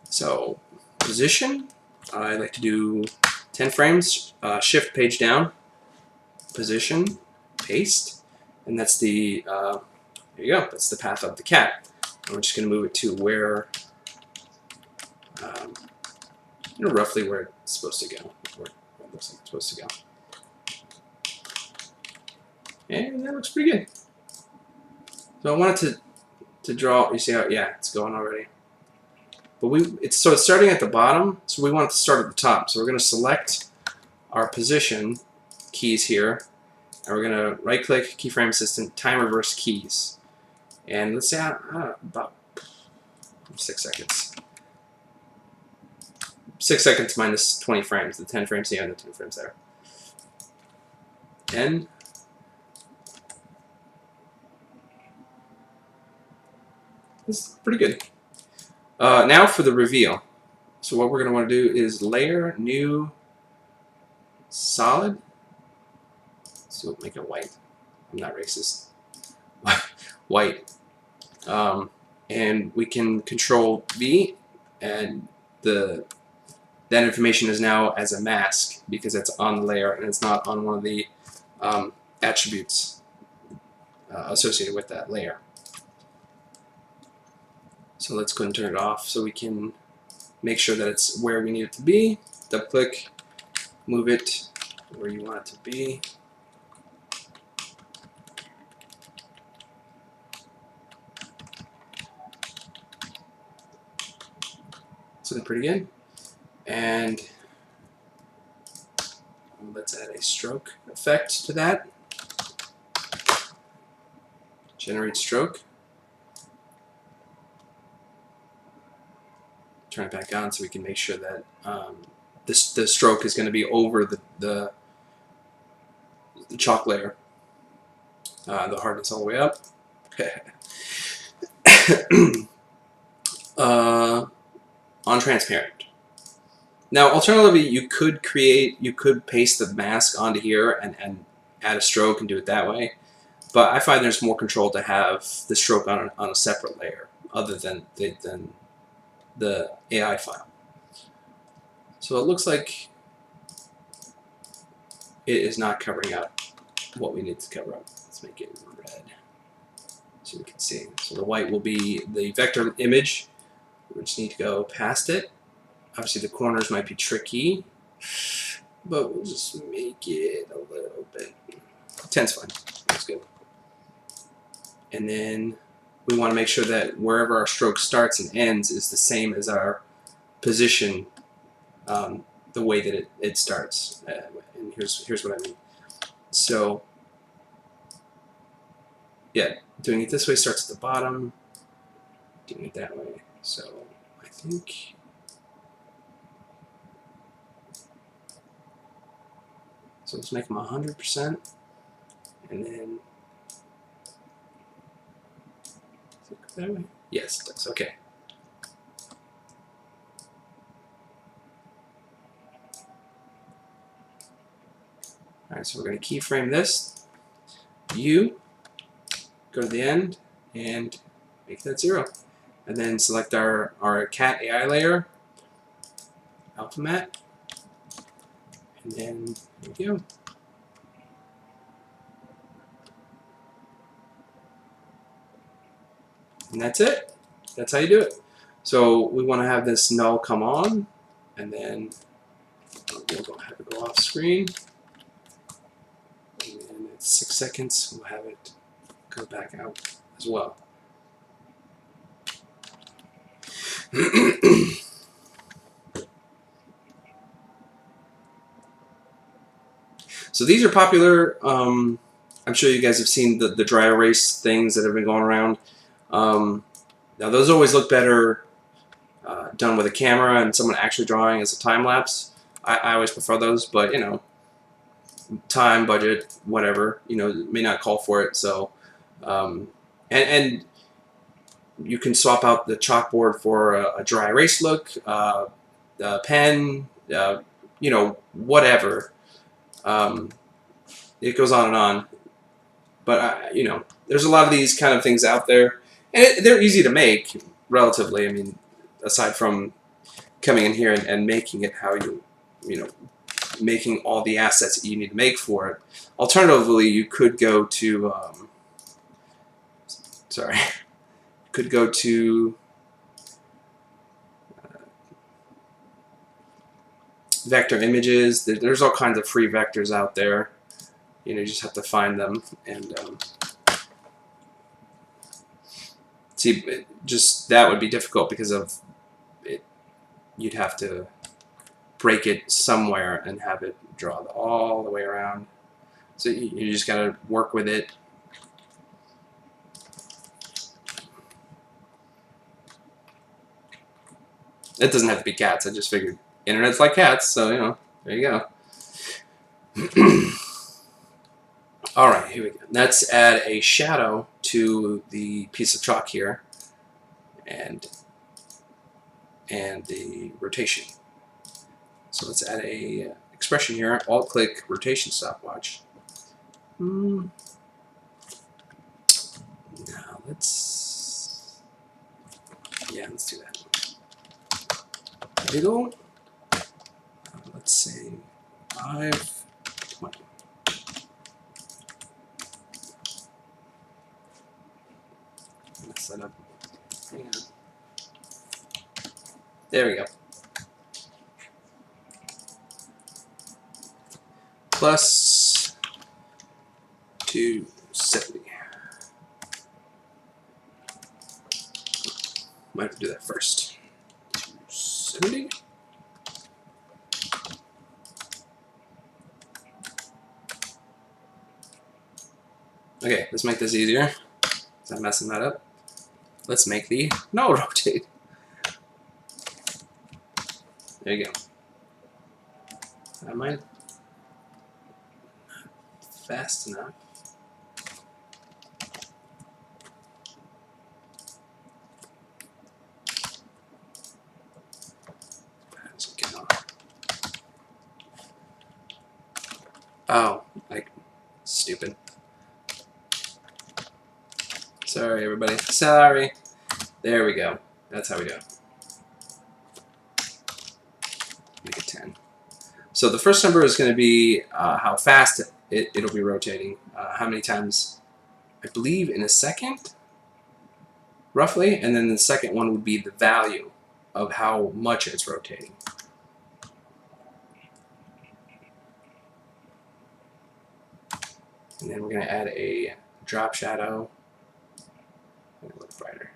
So position, I like to do 10 frames, shift page down, position, paste, and that's the, there you go, that's the path of the cat. And we're just going to move it to where, roughly where it's supposed to go, where it looks like it's supposed to go. And that looks pretty good. So I wanted to draw, you see how, yeah, it's going already. But it's starting at the bottom, so we want it to start at the top. So we're going to select our position keys here, and we're going to right-click, keyframe assistant, time reverse keys. And let's say about 6 seconds. 6 seconds minus 20 frames, the 10 frames here and the 10 frames there. And this is pretty good. Now for the reveal. So what we're going to want to do is layer, new, solid. So we'll make it white. I'm not racist. White. And we can control V, and that information is now as a mask because it's on the layer and it's not on one of the attributes associated with that layer. So let's go and turn it off so we can make sure that it's where we need it to be. Double click, move it where you want it to be. It's looking pretty good. And let's add a stroke effect to that. Generate stroke. Turn it back on so we can make sure that the stroke is going to be over the chalk layer. The hardness all the way up. On transparent. Now, alternatively, you could paste the mask onto here and add a stroke and do it that way. But I find there's more control to have the stroke on a separate layer, other than the AI file. So it looks like it is not covering up what we need to cover up. Let's make it red so we can see. So the white will be the vector image. We just need to go past it. Obviously the corners might be tricky, but we'll just make it a little bit. 10's fine. That's good. And then we want to make sure that wherever our stroke starts and ends is the same as our position, the way that it starts. And here's what I mean. So, yeah, doing it this way starts at the bottom, doing it that way. So I think so. Let's make them 100%, and then that way. Yes, it does. Okay. All right, so we're going to keyframe this. U, go to the end, and make that 0. And then select our cat AI layer, alpha matte, and then there we go. And that's it. That's how you do it. So we want to have this null come on, and then we'll go have it go off screen. And then at 6 seconds, we'll have it go back out as well. So these are popular. I'm sure you guys have seen the dry erase things that have been going around. Now those always look better done with a camera and someone actually drawing as a time lapse. I always prefer those, but you know, time, budget, whatever, you know, may not call for it. So, and you can swap out the chalkboard for a dry erase look, a pen, you know, whatever. It goes on and on. But, you know, there's a lot of these kind of things out there. And they're easy to make, relatively. I mean, aside from coming in here and making it how making all the assets that you need to make for it. Alternatively, you could go to could go to vector images. There's all kinds of free vectors out there. You just have to find them and see. Just that would be difficult because of it. You'd have to break it somewhere and have it draw all the way around. So you just got to work with it. It doesn't have to be cats. I just figured internet's like cats, so there you go. All right, here we go. Let's add a shadow to the piece of chalk here, and the rotation. So let's add a expression here. Alt-click rotation stopwatch. Now let's do that. Middle. Let's say 520. Mess that up. Hang on. There we go. Plus 270. Might have to do that first. 270. Okay, let's make this easier. Is that messing that up? Let's make the no rotate. There you go. I might not fast enough. Oh, like stupid. Sorry, everybody. Sorry. There we go. That's how we do it. Make it 10. So the first number is going to be how fast it'll be rotating. How many times, I believe, in a second, roughly. And then the second one would be the value of how much it's rotating. And then we're going to add a drop shadow. Make it look brighter.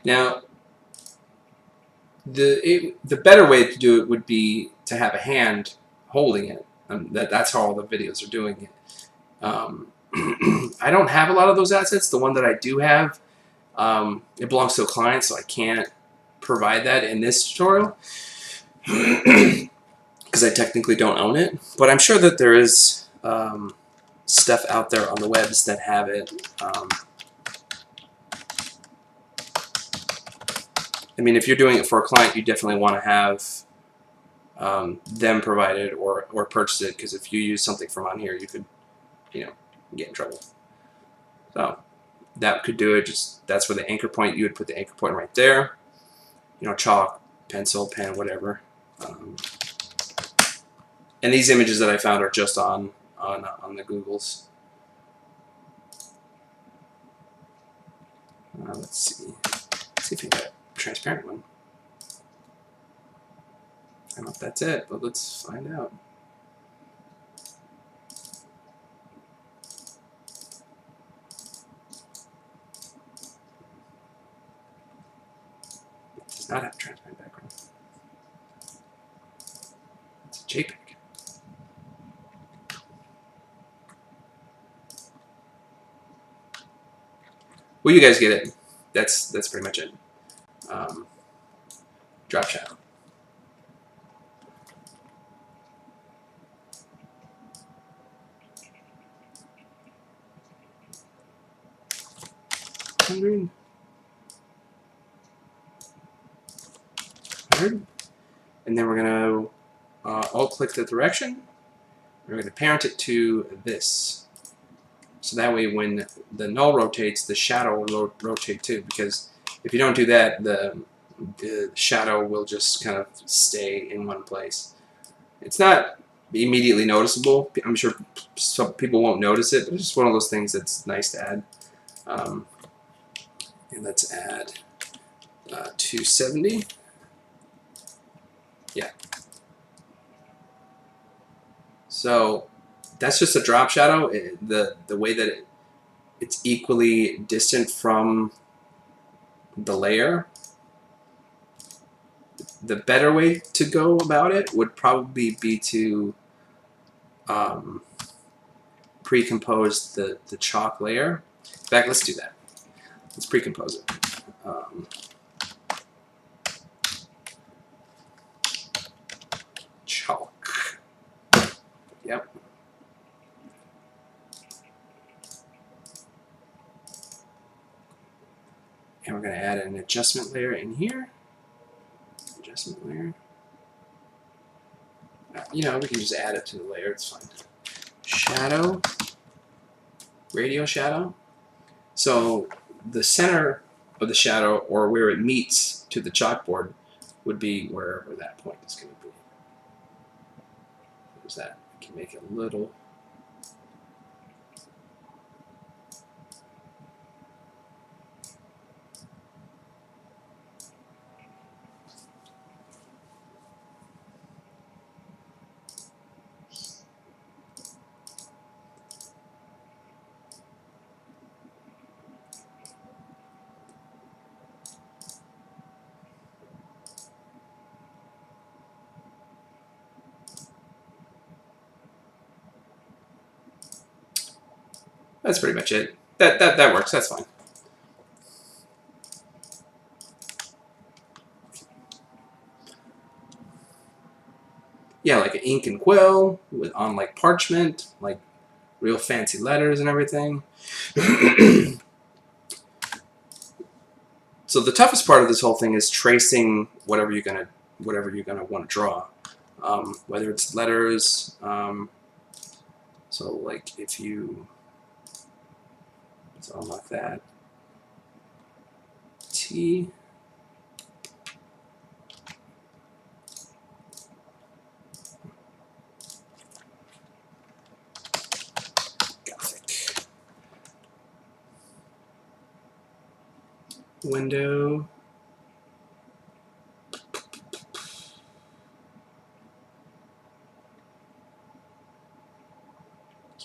Now, the better way to do it would be to have a hand holding it. That's how all the videos are doing it. I don't have a lot of those assets. The one that I do have, it belongs to a client, so I can't provide that in this tutorial because I technically don't own it. But I'm sure that there is stuff out there on the webs that have it. I mean, if you're doing it for a client, you definitely want to have them provide it or purchase it, because if you use something from on here, you could, get in trouble. So that could do it. Just that's where the anchor point. You would put the anchor point right there. Chalk, pencil, pen, whatever. And these images that I found are just on the Googles. Let's see. Let's see if we got a transparent one. I don't know if that's it, but let's find out. It does not have a transparent background. It's a JPEG. Well, you guys get it. That's pretty much it. Drop shadow. $100. And then we're going to alt-click the direction We're going to parent it to this. So that way when the null rotates, the shadow will rotate too, because if you don't do that, the shadow will just kind of stay in one place. It's not immediately noticeable. I'm sure some people won't notice it, but it's just one of those things that's nice to add. And let's add 270. Yeah. So that's just a drop shadow. The way that it's equally distant from the layer. The better way to go about it would probably be to pre-compose the chalk layer. In fact, let's do that. Let's pre-compose it. Chalk. Yep. And we're going to add an adjustment layer in here. Adjustment layer. You know, we can just add it to the layer. It's fine. Shadow. Radio shadow. So the center of the shadow, or where it meets to the chalkboard, would be wherever that point is going to be. There's that. I can make it a little. That's pretty much it. That works. That's fine. Yeah, like an ink and quill on like parchment, like real fancy letters and everything. So the toughest part of this whole thing is tracing whatever you're gonna want to draw, whether it's letters. So like if you let's unlock that T. Window.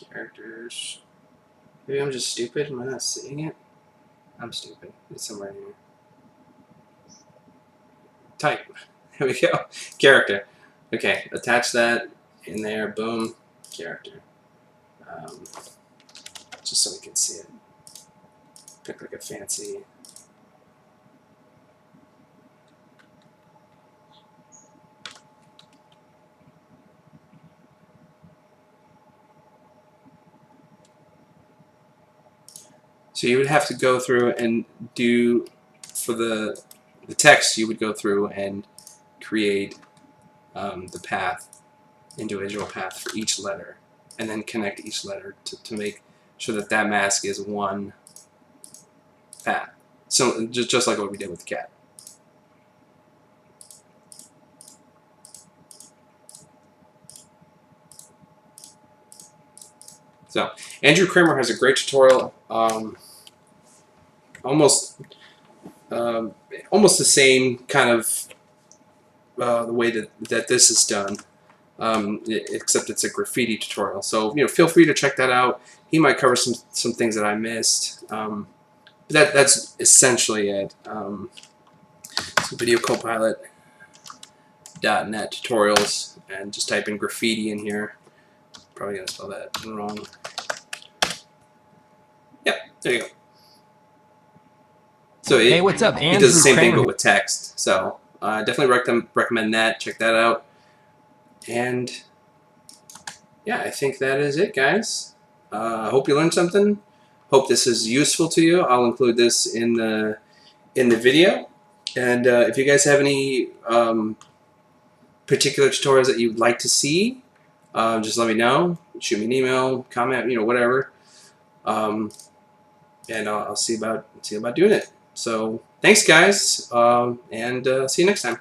Characters. Maybe I'm just stupid. Am I not seeing it? I'm stupid. It's somewhere in here. Type. There we go. Character. Okay. Attach that in there. Boom. Character. Just so we can see it. Pick like a fancy. So you would have to go through and do, for the text, you would go through and create the path, individual path for each letter, and then connect each letter to make sure that that mask is one path. So just like what we did with the cat. So Andrew Kramer has a great tutorial. Almost the same kind of the way that this is done, except it's a graffiti tutorial. So feel free to check that out. He might cover some things that I missed. But that's essentially it. So videocopilot.net tutorials, and just type in graffiti in here. Probably gonna spell that wrong. Yep, there you go. So hey, what's up? It does the same thing but with text. So definitely recommend that. Check that out. And yeah, I think that is it, guys. I hope you learned something. Hope this is useful to you. I'll include this in the video. And if you guys have any particular tutorials that you'd like to see, just let me know. Shoot me an email, comment, whatever. And I'll see about doing it. So thanks, guys, and see you next time.